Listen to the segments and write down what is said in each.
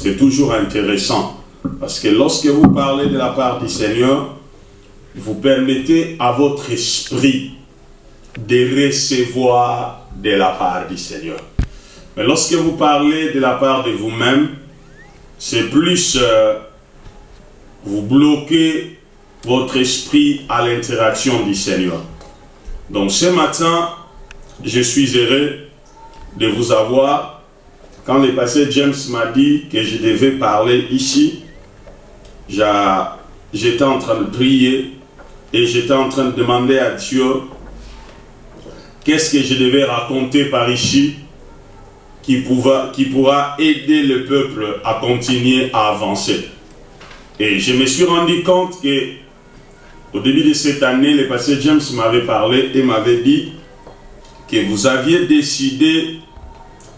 c'est toujours intéressant. Parce que lorsque vous parlez de la part du Seigneur, vous permettez à votre esprit de recevoir de la part du Seigneur. Mais lorsque vous parlez de la part de vous-même, c'est plus vous bloquez votre esprit à l'interaction du Seigneur. Donc ce matin, je suis heureux de vous avoir. Quand le pasteur James m'a dit que je devais parler ici, j'étais en train de prier et j'étais en train de demander à Dieu qu'est-ce que je devais raconter par ici qui pourra aider le peuple à continuer à avancer. Et je me suis rendu compte que au début de cette année, le pasteur James m'avait parlé et m'avait dit que vous aviez décidé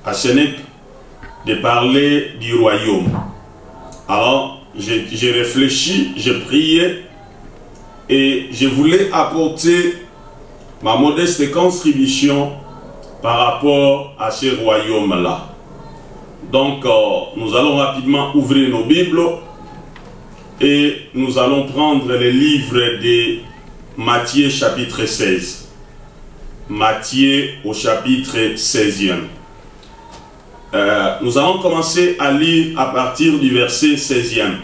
à Sénèque de parler du royaume. Alors, j'ai réfléchi, j'ai prié et je voulais apporter ma modeste contribution par rapport à ce royaume-là. Donc, nous allons rapidement ouvrir nos Bibles et nous allons prendre le livre de Matthieu chapitre 16. Matthieu au chapitre 16e. Nous allons commencer à lire à partir du verset 16e.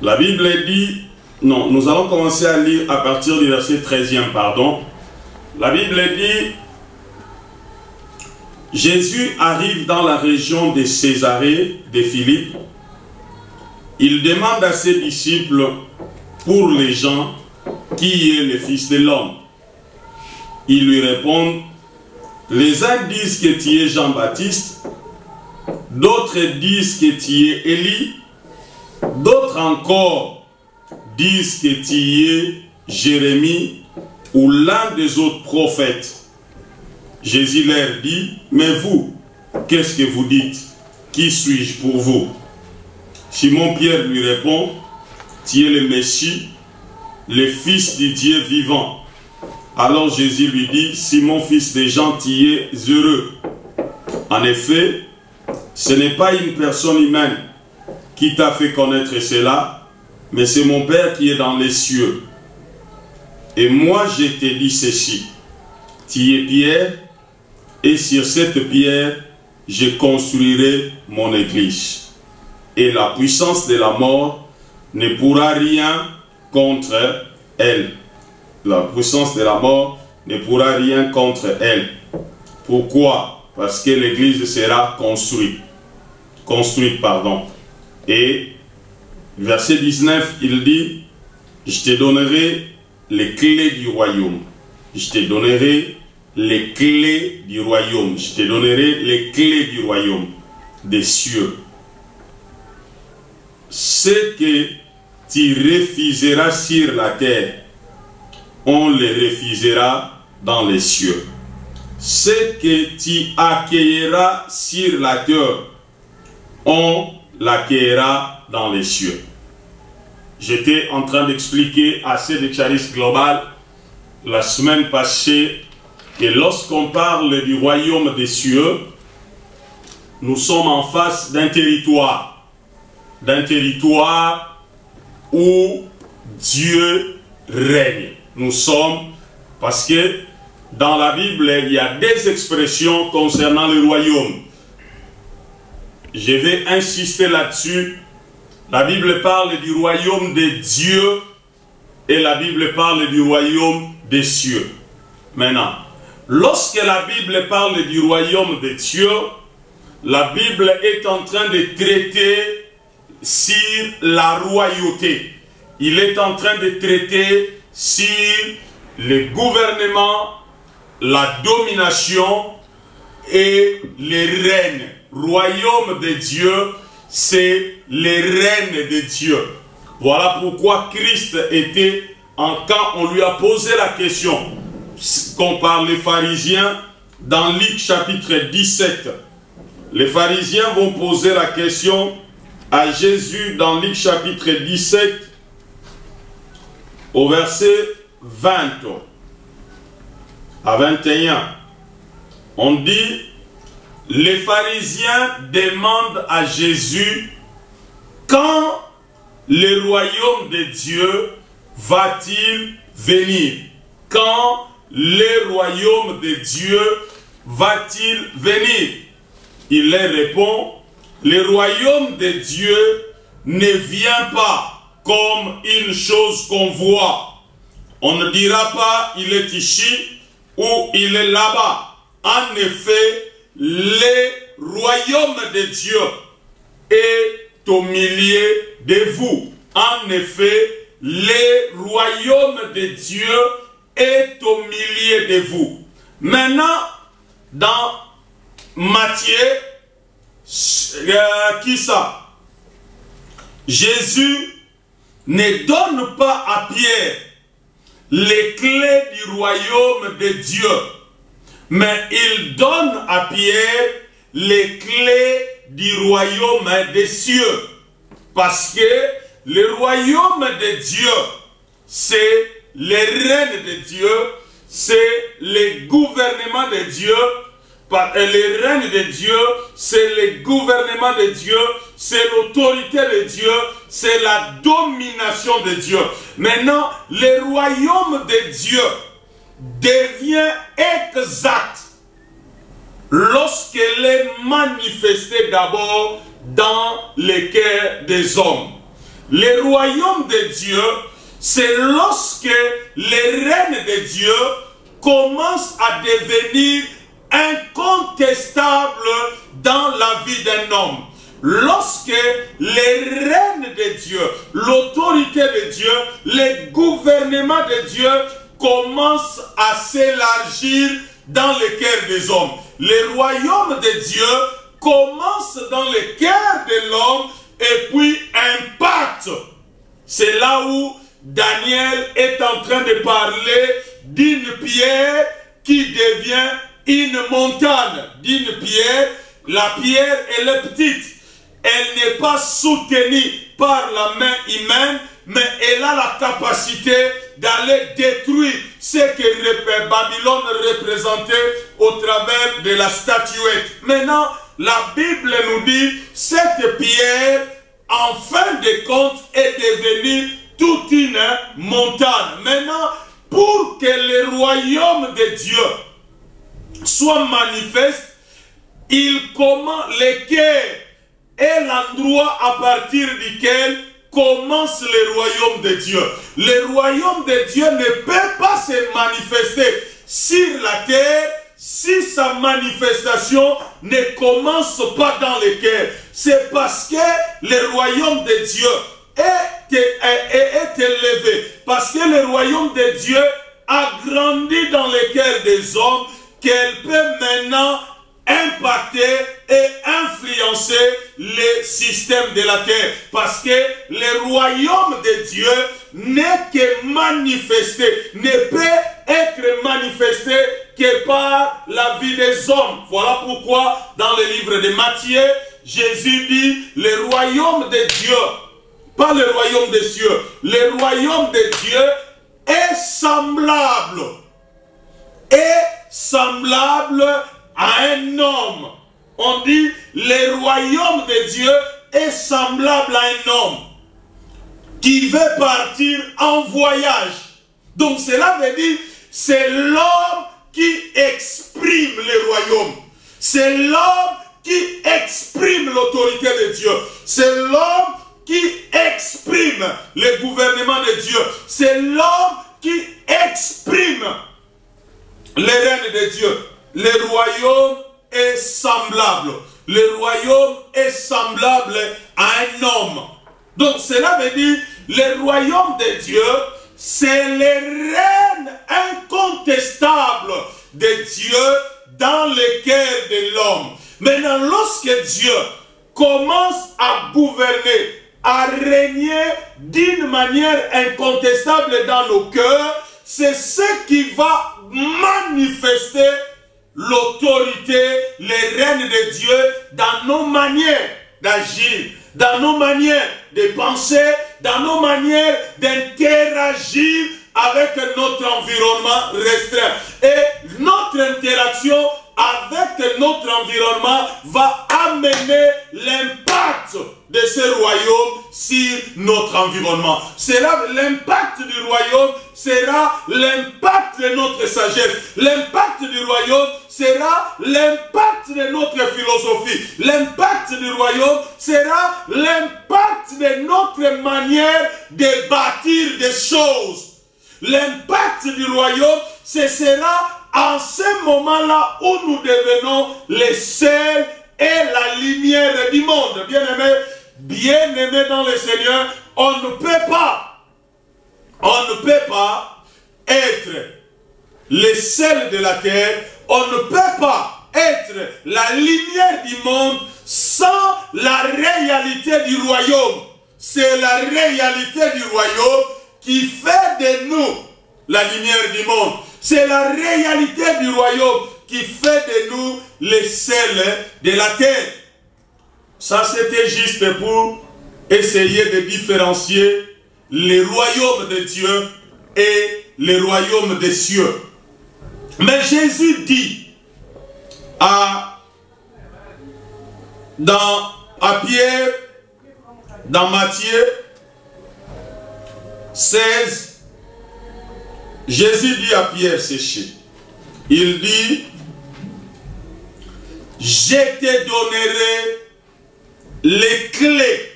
La Bible dit, non, nous allons commencer à lire à partir du verset 13e, pardon. La Bible dit, Jésus arrive dans la région de Césarée de Philippe. Il demande à ses disciples, pour les gens, qui est le Fils de l'homme. Ils lui répondent, les uns disent que tu es Jean-Baptiste, d'autres disent que tu es Élie, d'autres encore disent que tu es Jérémie ou l'un des autres prophètes. Jésus leur dit, mais vous, qu'est-ce que vous dites? Qui suis-je pour vous? Simon-Pierre lui répond, tu es le Messie, le Fils du Dieu vivant. Alors Jésus lui dit, Simon, fils de Jean, tu es heureux. En effet, ce n'est pas une personne humaine qui t'a fait connaître cela, mais c'est mon Père qui est dans les cieux. Et moi, je t'ai dit ceci, tu es Pierre, et sur cette pierre, je construirai mon église. Et la puissance de la mort ne pourra rien contre elle. La puissance de la mort ne pourra rien contre elle. Pourquoi? Parce que l'église sera construite. Et verset 19, il dit, je te donnerai les clés du royaume. Je te donnerai les clés du royaume. Je te donnerai les clés du royaume des cieux. Ce que tu refuseras sur la terre, on les refusera dans les cieux. Ce que tu accueilleras sur la terre, on l'accueillera dans les cieux. J'étais en train d'expliquer à ceux de Charis Global la semaine passée que lorsqu'on parle du royaume des cieux, nous sommes en face d'un territoire où Dieu règne. Nous sommes, parce que dans la Bible, il y a des expressions concernant le royaume. Je vais insister là-dessus. La Bible parle du royaume de Dieu et la Bible parle du royaume des cieux. Maintenant, lorsque la Bible parle du royaume de Dieu, la Bible est en train de traiter sur la royauté. Il est en train de traiter sur le gouvernement, la domination et les règnes. Royaume de Dieu, c'est les règnes de Dieu. Voilà pourquoi Christ était, quand on lui a posé la question, qu'on parle les pharisiens, dans Luc chapitre 17, les pharisiens vont poser la question à Jésus dans Luc chapitre 17, au verset 20 à 21. On dit, les pharisiens demandent à Jésus quand le royaume de Dieu va-t-il venir? Quand le royaume de Dieu va-t-il venir? Il leur répond, le royaume de Dieu ne vient pas comme une chose qu'on voit. On ne dira pas il est ici ou il est là-bas. En effet, le royaume de Dieu est au milieu de vous. En effet, le royaume de Dieu est au milieu de vous. Maintenant, dans Matthieu, qui ça? Jésus ne donne pas à Pierre les clés du royaume de Dieu, mais il donne à Pierre les clés du royaume des cieux. Parce que le royaume de Dieu, c'est le règne de Dieu, c'est le gouvernement de Dieu. Le règne de Dieu, c'est le gouvernement de Dieu, c'est l'autorité de Dieu, c'est la domination de Dieu. Maintenant, le royaume de Dieu devient exact lorsqu'il est manifesté d'abord dans les cœurs des hommes. Le royaume de Dieu, c'est lorsque le règne de Dieu commence à devenir incontestable dans la vie d'un homme. Lorsque les règnes de Dieu, l'autorité de Dieu, le gouvernement de Dieu commence à s'élargir dans le cœur des hommes. Le royaume de Dieu commence dans le cœur de l'homme et puis impacte. C'est là où Daniel est en train de parler d'une pierre qui devient une montagne. D'une pierre, la pierre elle est petite. Elle n'est pas soutenue par la main humaine, mais elle a la capacité d'aller détruire ce que Babylone représentait au travers de la statuette. Maintenant, la Bible nous dit, cette pierre, en fin de compte, est devenue toute une montagne. Maintenant, pour que le royaume de Dieu soit manifeste, le cœur est l'endroit à partir duquel commence le royaume de Dieu. Le royaume de Dieu ne peut pas se manifester sur la terre si sa manifestation ne commence pas dans le cœur. C'est parce que le royaume de Dieu est élevé, parce que le royaume de Dieu a grandi dans le cœur des hommes, qu'elle peut maintenant impacter et influencer le système de la terre. Parce que le royaume de Dieu n'est que manifesté, ne peut être manifesté que par la vie des hommes. Voilà pourquoi dans le livre de Matthieu, Jésus dit le royaume de Dieu, pas le royaume des cieux, le royaume de Dieu est semblable à un homme. On dit le royaume de Dieu est semblable à un homme qui veut partir en voyage. Donc cela veut dire c'est l'homme qui exprime le royaume. C'est l'homme qui exprime l'autorité de Dieu. C'est l'homme qui exprime le gouvernement de Dieu. C'est l'homme qui exprime le règne de Dieu. Le royaume est semblable. Le royaume est semblable à un homme. Donc cela veut dire le royaume de Dieu, c'est le règne incontestable de Dieu dans le cœur de l'homme. Maintenant, lorsque Dieu commence à gouverner, à régner d'une manière incontestable dans nos cœurs, c'est ce qui va manifester l'autorité, le règne de Dieu dans nos manières d'agir, dans nos manières de penser, dans nos manières d'interagir avec notre environnement restreint. Et notre interaction avec notre environnement, va amener l'impact de ce royaume sur notre environnement. L'impact du royaume sera l'impact de notre sagesse. L'impact du royaume sera l'impact de notre philosophie. L'impact du royaume sera l'impact de notre manière de bâtir des choses. L'impact du royaume, ce sera en ce moment-là où nous devenons les sels et la lumière du monde. Bien-aimés dans le Seigneur, on ne peut pas être les sels de la terre, on ne peut pas être la lumière du monde sans la réalité du royaume. C'est la réalité du royaume qui fait de nous la lumière du monde. C'est la réalité du royaume qui fait de nous les sels de la terre. Ça, c'était juste pour essayer de différencier les royaumes de Dieu et les royaumes des cieux. Mais Jésus dit à Pierre, dans Matthieu 16, Jésus dit à Pierre séché, il dit, je te donnerai les clés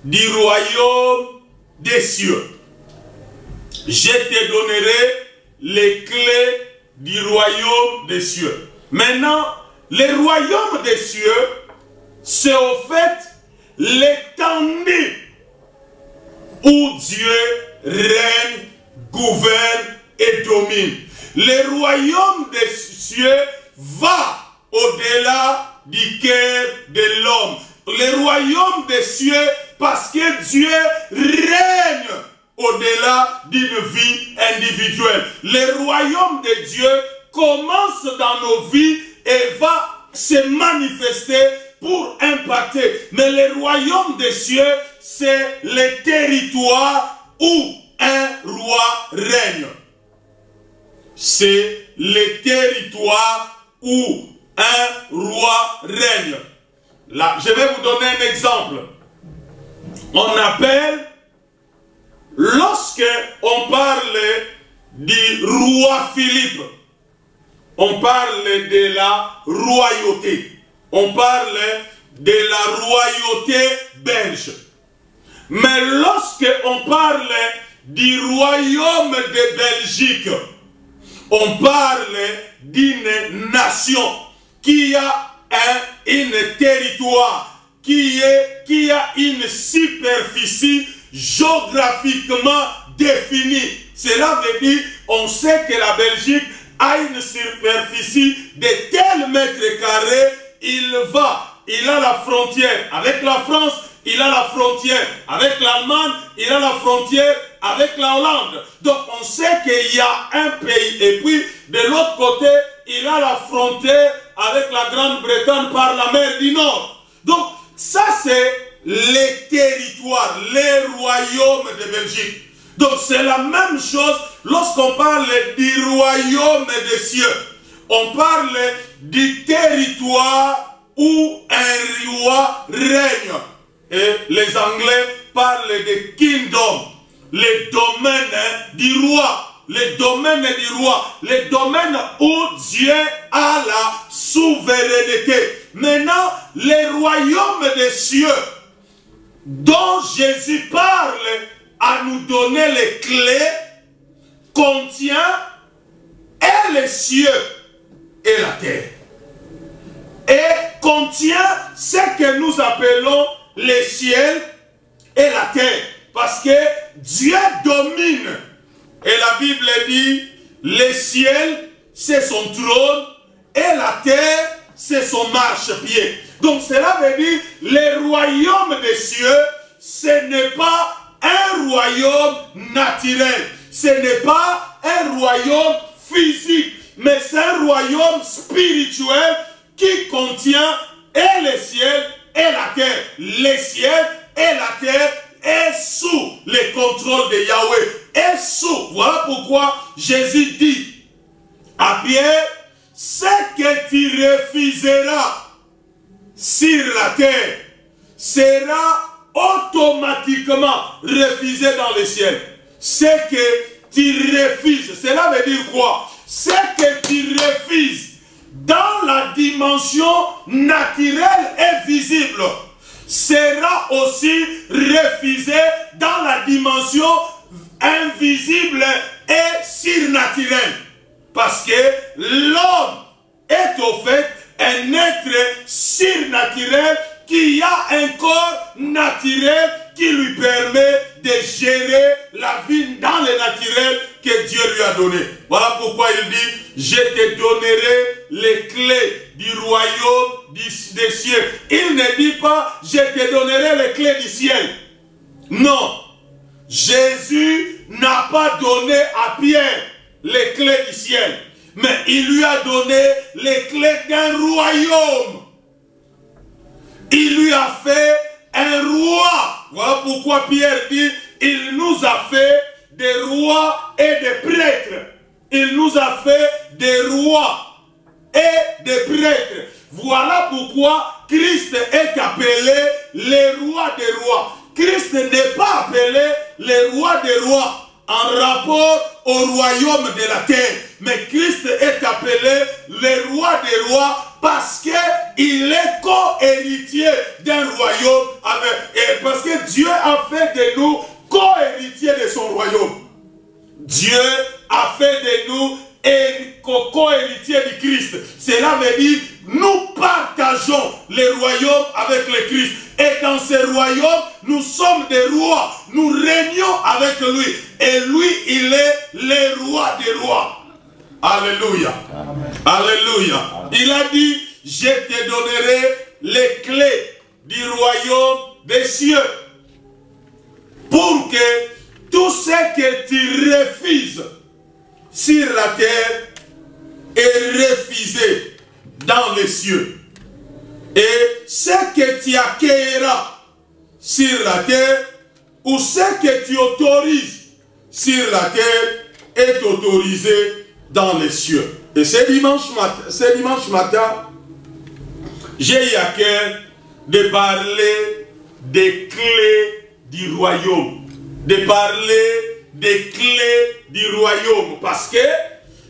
du royaume des cieux. Je te donnerai les clés du royaume des cieux. Maintenant, le royaume des cieux, c'est au fait l'étendue où Dieu règne, gouverne et domine. Le royaume des cieux va au-delà du cœur de l'homme. Le royaume des cieux, parce que Dieu règne au-delà d'une vie individuelle. Le royaume de Dieu commence dans nos vies et va se manifester pour impacter. Mais le royaume des cieux, c'est le territoire où un roi règne. C'est le territoire où un roi règne. Là, je vais vous donner un exemple. On appelle, lorsque on parle du roi Philippe, on parle de la royauté. On parle de la royauté belge. Mais lorsque on parle du royaume de Belgique, on parle d'une nation qui a un territoire, qui a une superficie géographiquement définie. Cela veut dire, on sait que la Belgique a une superficie de tel mètre carré, il a la frontière avec la France, il a la frontière avec l'Allemagne, il a la frontière avec la Hollande. Donc on sait qu'il y a un pays, et puis de l'autre côté, il a la frontière avec la Grande-Bretagne par la mer du Nord. Donc ça c'est les territoires, les royaumes de Belgique. Donc c'est la même chose lorsqu'on parle du royaume des cieux. On parle du territoire où un roi règne. Et les Anglais parlent de kingdom, les domaines du roi. Les domaines du roi, les domaines où Dieu a la souveraineté. Maintenant, les royaumes des cieux, dont Jésus parle à nous donner les clés, contient et les cieux et la terre. Et contient ce que nous appelons les ciels et la terre. Parce que Dieu domine. Et la Bible dit, les ciels, c'est son trône, et la terre, c'est son marchepied. Donc cela veut dire, les royaumes des cieux, ce n'est pas un royaume naturel. Ce n'est pas un royaume physique, mais c'est un royaume spirituel qui contient et les ciels et la terre. Les ciels et la terre est sous le contrôle de Yahweh. Est sous. Voilà pourquoi Jésus dit à Pierre, ce que tu refuseras sur la terre sera automatiquement refusé dans le ciel. Ce que tu refuses, cela veut dire quoi? Ce que tu refuses dans la dimension naturelle et visible sera aussi refusé dans la dimension invisible et surnaturelle. Parce que l'homme est au fait un être surnaturel qui a un corps naturel qui lui permet de gérer la vie dans le naturel que Dieu lui a donné. Voilà pourquoi il dit, je te donnerai les clés du royaume des cieux. Il ne dit pas, je te donnerai les clés du ciel. Non. Jésus n'a pas donné à Pierre les clés du ciel, mais il lui a donné les clés d'un royaume. Il lui a fait un roi. Voilà pourquoi Pierre dit, il nous a fait des rois et des prêtres. Il nous a fait des rois et des prêtres. Voilà pourquoi Christ est appelé le roi des rois. Christ n'est pas appelé le roi des rois en rapport au royaume de la terre. Mais Christ est appelé le roi des rois parce qu'il est co-héritier d'un royaume. Et parce que Dieu a fait de nous co-héritiers de son royaume. Dieu a fait de nous co-héritiers du Christ. Cela veut dire nous partageons le royaume avec le Christ. Et dans ce royaume, nous sommes des rois. Nous régnons avec lui. Et lui, il est le roi des rois. Alléluia. Amen. Alléluia. Amen. Il a dit, je te donnerai les clés du royaume des cieux. Pour que tout ce que tu refuses sur la terre est refusé dans les cieux. Et ce que tu accueilleras sur la terre, ou ce que tu autorises sur la terre, est autorisé dans les cieux. Et ce dimanche matin, j'ai eu à cœur de parler des clés du royaume. De parler des clés du royaume. Parce que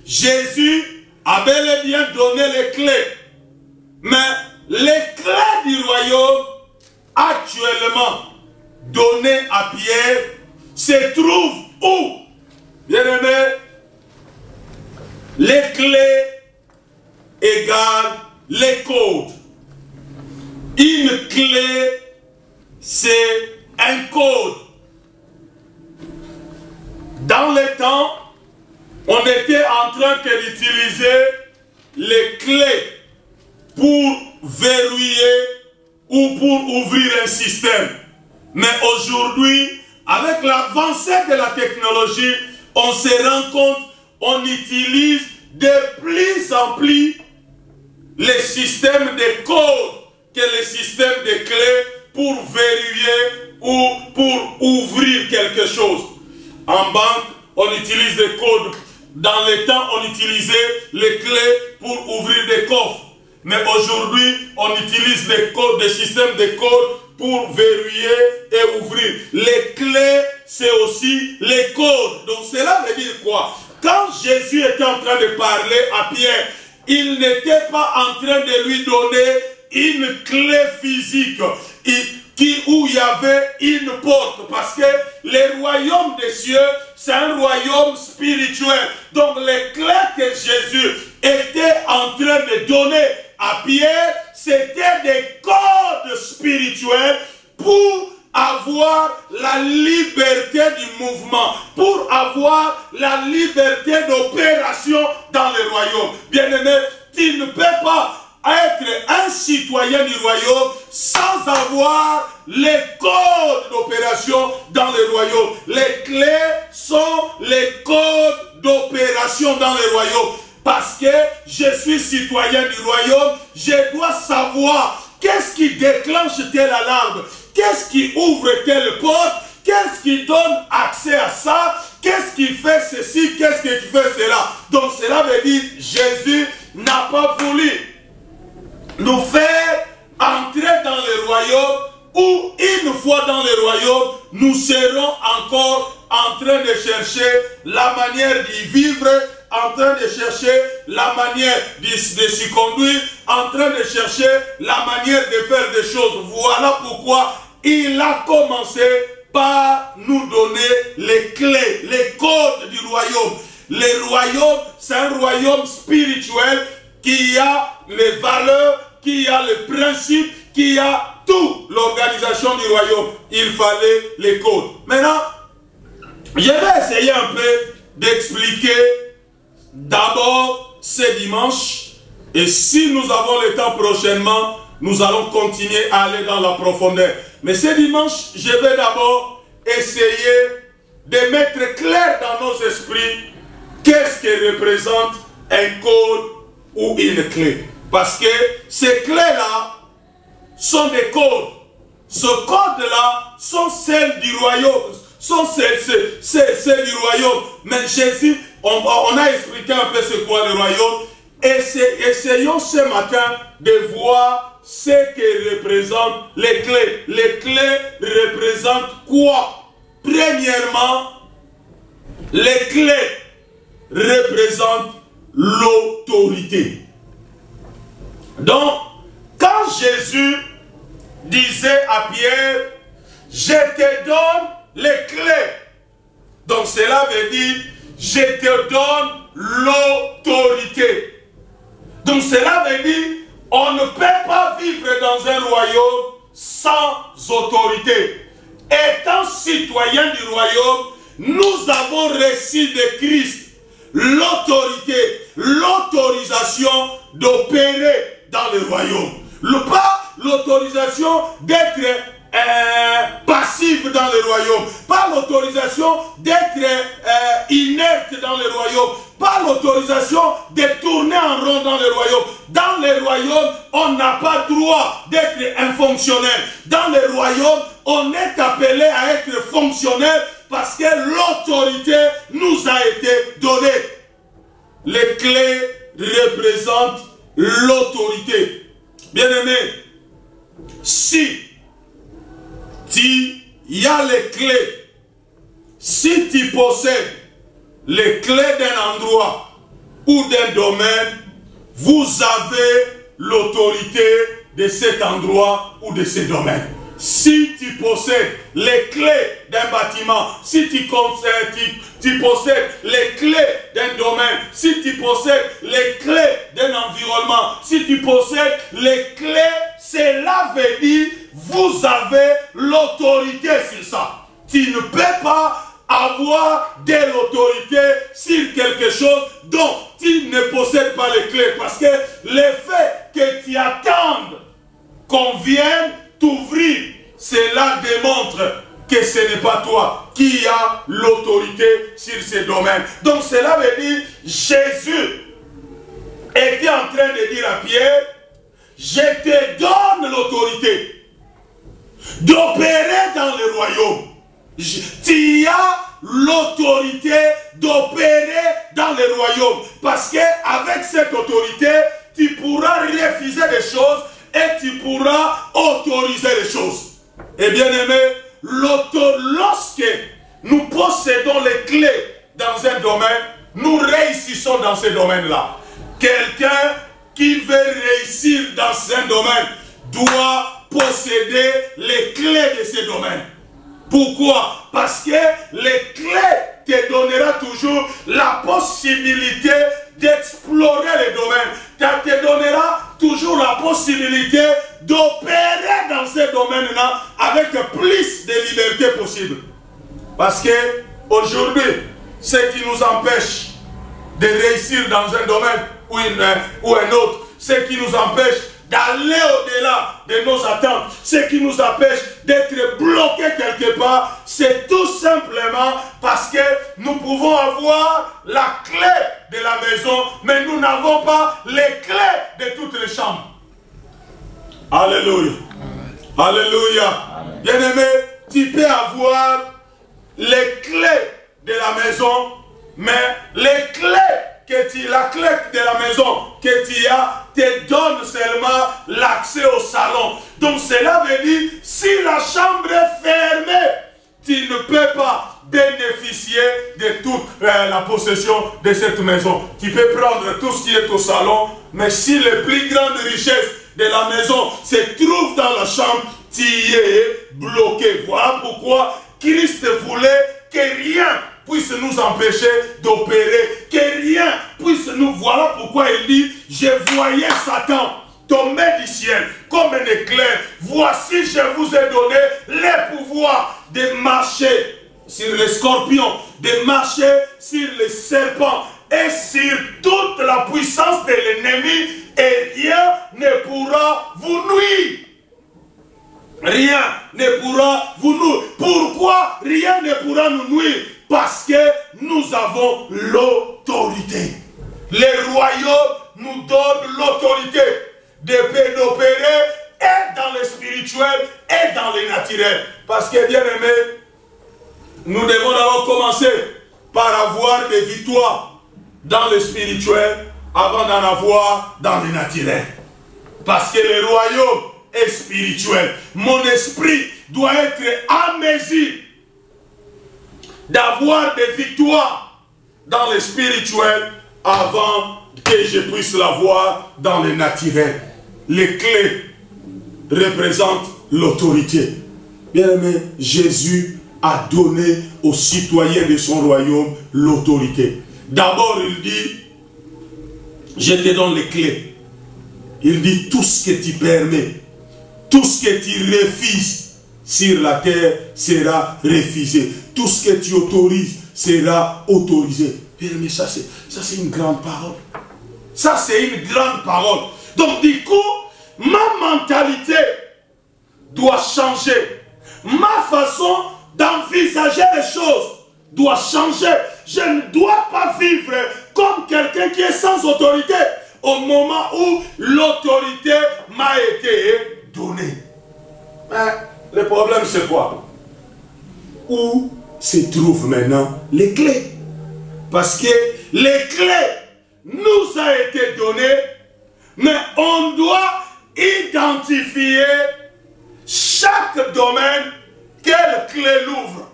Jésus a bel et bien donné les clés. Mais les clés du royaume actuellement données à Pierre se trouvent où? Bien-aimé, les clés égale les codes. Une clé, c'est un code. Dans le temps, on était en train d'utiliser les clés pour verrouiller ou pour ouvrir un système. Mais aujourd'hui, avec l'avancée de la technologie, on se rend compte, on utilise de plus en plus les systèmes de code que les systèmes de clés pour verrouiller ou pour ouvrir quelque chose. En banque, on utilise des codes. Dans le temps, on utilisait les clés pour ouvrir des coffres. Mais aujourd'hui, on utilise les codes, des systèmes de codes pour verrouiller et ouvrir. Les clés, c'est aussi les codes. Donc cela veut dire quoi? Quand Jésus était en train de parler à Pierre, il n'était pas en train de lui donner une clé physique où il y avait une porte. Parce que le royaume des cieux, c'est un royaume spirituel. Donc les clés que Jésus était en train de donner à Pierre, c'était des codes spirituels pour avoir la liberté du mouvement, pour avoir la liberté d'opération dans le royaume. Bien-aimé, tu ne peux pas être un citoyen du royaume sans avoir les codes d'opération dans le royaume. Les clés sont les codes d'opération dans le royaume. Parce que je suis citoyen du royaume, je dois savoir qu'est-ce qui déclenche telle alarme, qu'est-ce qui ouvre telle porte, qu'est-ce qui donne accès à ça, qu'est-ce qui fait ceci, qu'est-ce qui fait cela. Donc cela veut dire Jésus, n'a pas voulu nous faire entrer dans le royaume, où une fois dans le royaume, nous serons encore en train de chercher la manière d'y vivre, en train de chercher la manière de s'y conduire, en train de chercher la manière de faire des choses. Voilà pourquoi il a commencé par nous donner les clés, les codes du royaume. Le royaume, c'est un royaume spirituel qui a les valeurs, qui a les principes, qui a toute l'organisation du royaume. Il fallait les codes. Maintenant, je vais essayer un peu d'expliquer d'abord ce dimanche. Et si nous avons le temps prochainement, nous allons continuer à aller dans la profondeur. Mais ce dimanche, je vais d'abord essayer de mettre clair dans nos esprits qu'est-ce que représente un code ou une clé. Parce que ces clés-là sont des codes. Ce code-là sont celles du royaume. Sont celles du royaume. Mais Jésus, on a expliqué un peu ce qu'est le royaume. Essayons ce matin de voir ce que représentent les clés. Les clés représentent quoi? Premièrement, les clés représentent l'autorité. Donc, quand Jésus disait à Pierre, je te donne les clés. Donc cela veut dire, je te donne l'autorité. Donc cela veut dire, on ne peut pas vivre dans un royaume sans autorité. Étant citoyen du royaume, nous avons reçu de Christ l'autorité, l'autorisation d'opérer dans le royaume. Pas l'autorisation d'être passif dans le royaume, pas l'autorisation d'être inerte dans le royaume, pas l'autorisation de tourner en rond dans le royaume. Dans le royaume, on n'a pas droit d'être un fonctionnaire. Dans le royaume, on est appelé à être fonctionnaire parce que l'autorité nous a été donnée. Les clés représentent l'autorité. Bien-aimé, si il y a les clés, si tu possèdes les clés d'un endroit ou d'un domaine, vous avez l'autorité de cet endroit ou de ce domaine. Si tu possèdes les clés d'un bâtiment, si tu possèdes les clés d'un domaine, si tu possèdes les clés d'un environnement, si tu possèdes les clés, cela veut dire vous avez l'autorité sur ça. Tu ne peux pas avoir de l'autorité sur quelque chose dont tu ne possèdes pas les clés. Parce que le fait que tu attendes qu'on vienne t'ouvrir, cela démontre que ce n'est pas toi qui as l'autorité sur ces domaines. Donc cela veut dire, Jésus était en train de dire à Pierre, je te donne l'autorité d'opérer dans le royaume. Tu as l'autorité d'opérer dans le royaume. Parce qu'avec cette autorité, tu pourras refuser des choses et tu pourras autoriser les choses. Et bien aimé, lorsque nous possédons les clés dans un domaine, nous réussissons dans ce domaine-là. Quelqu'un qui veut réussir dans un domaine doit posséder les clés de ce domaine. Pourquoi? Parce que les clés te donneront toujours la possibilité d'explorer les domaines. Ça te donnera toujours la possibilité d'opérer dans ces domaines-là avec plus de liberté possible. Parce que aujourd'hui, ce qui nous empêche de réussir dans un domaine ou un autre, ce qui nous empêche d'aller au-delà de nos attentes, ce qui nous empêche d'être bloqués quelque part, c'est tout simplement parce que nous pouvons avoir la clé de la maison, mais nous n'avons pas les clés de toutes les chambres. Alléluia. Alléluia. Bien-aimé, tu peux avoir les clés de la maison, mais les clés la clé de la maison que tu as te donne seulement l'accès au salon. Donc cela veut dire, si la chambre est fermée, tu ne peux pas bénéficier de toute la possession de cette maison. Tu peux prendre tout ce qui est au salon, mais si les plus grandes richesses de la maison se trouvent dans la chambre, tu es bloqué. Voilà pourquoi Christ voulait que rien puisse nous empêcher d'opérer, que rien puisse nous... Voilà pourquoi il dit, je voyais Satan tomber du ciel comme un éclair. Voici, je vous ai donné les pouvoirs de marcher sur les scorpions, de marcher sur les serpents et sur toute la puissance de l'ennemi, et rien ne pourra vous nuire. Rien ne pourra vous nuire. Pourquoi rien ne pourra nous nuire? Parce que nous avons l'autorité. Les royaumes nous donnent l'autorité d'opérer et dans le spirituel et dans le naturel. Parce que, bien aimé, nous devons d'abord commencer par avoir des victoires dans le spirituel avant d'en avoir dans le naturel. Parce que le royaume est spirituel. Mon esprit doit être à mesure d'avoir des victoires dans le spirituel avant que je puisse l'avoir dans le naturel. Les clés représentent l'autorité. Bien aimé, Jésus a donné aux citoyens de son royaume l'autorité. D'abord, il dit, je te donne les clés. Il dit, tout ce que tu permets, tout ce que tu refuses sur la terre sera refusé. Tout ce que tu autorises sera autorisé. Bien aimé, ça c'est une grande parole. Ça c'est une grande parole. Donc du coup, ma mentalité doit changer. Ma façon d'envisager les choses doit changer. Je ne dois pas vivre comme quelqu'un qui est sans autorité au moment où l'autorité m'a été donnée. Mais le problème c'est quoi? Où se trouvent maintenant les clés? Parce que les clés nous ont été données, mais on doit identifier chaque domaine, quelle clé l'ouvre,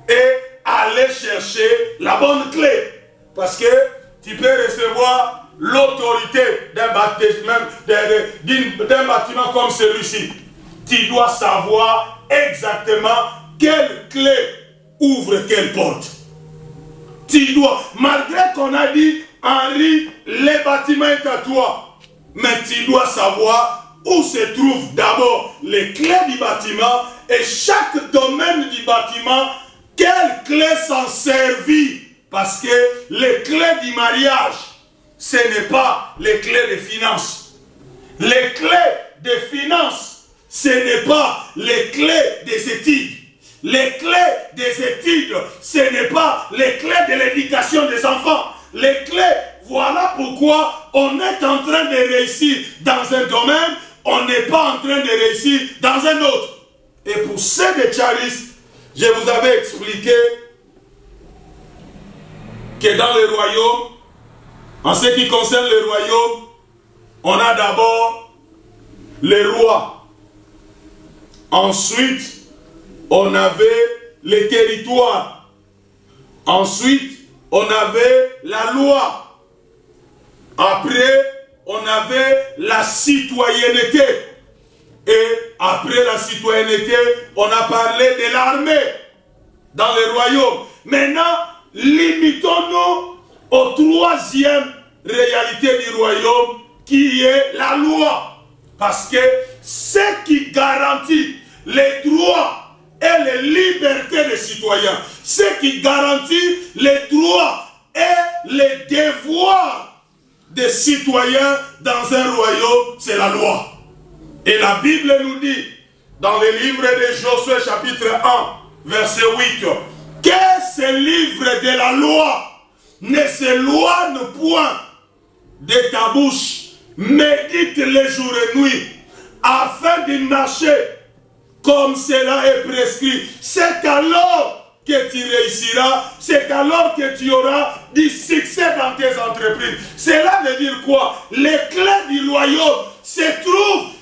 et aller chercher la bonne clé. Parce que tu peux recevoir l'autorité d'un bâtiment comme celui-ci. Tu dois savoir exactement quelle clé ouvre quelle porte. Tu dois, malgré qu'on a dit, Henri, le bâtiment est à toi, mais tu dois savoir où se trouvent d'abord les clés du bâtiment et chaque domaine du bâtiment, quelle clé s'en servir. Parce que les clés du mariage, ce n'est pas les clés des finances. Les clés des finances, ce n'est pas les clés des études. Les clés des études, ce n'est pas les clés de l'éducation des enfants. Les clés, voilà pourquoi on est en train de réussir dans un domaine, on n'est pas en train de réussir dans un autre. Et pour ceux de Charis, je vous avais expliqué que dans le royaume, en ce qui concerne le royaume, on a d'abord les rois. Ensuite, on avait les territoires. Ensuite, on avait la loi. Après, on avait la citoyenneté. Et après la citoyenneté, on a parlé de l'armée dans le royaume. Maintenant, limitons-nous aux troisième réalité du royaume qui est la loi. Parce que ce qui garantit les droits et les libertés des citoyens, ce qui garantit les droits et les devoirs des citoyens dans un royaume, c'est la loi. Et la Bible nous dit, dans le livre de Josué chapitre 1, verset 8, que ce livre de la loi ne s'éloigne point de ta bouche, médite-le jour et nuit, afin de marcher comme cela est prescrit. C'est alors que tu réussiras, c'est alors que tu auras du succès dans tes entreprises. Cela veut dire quoi? Les clés du royaume se trouvent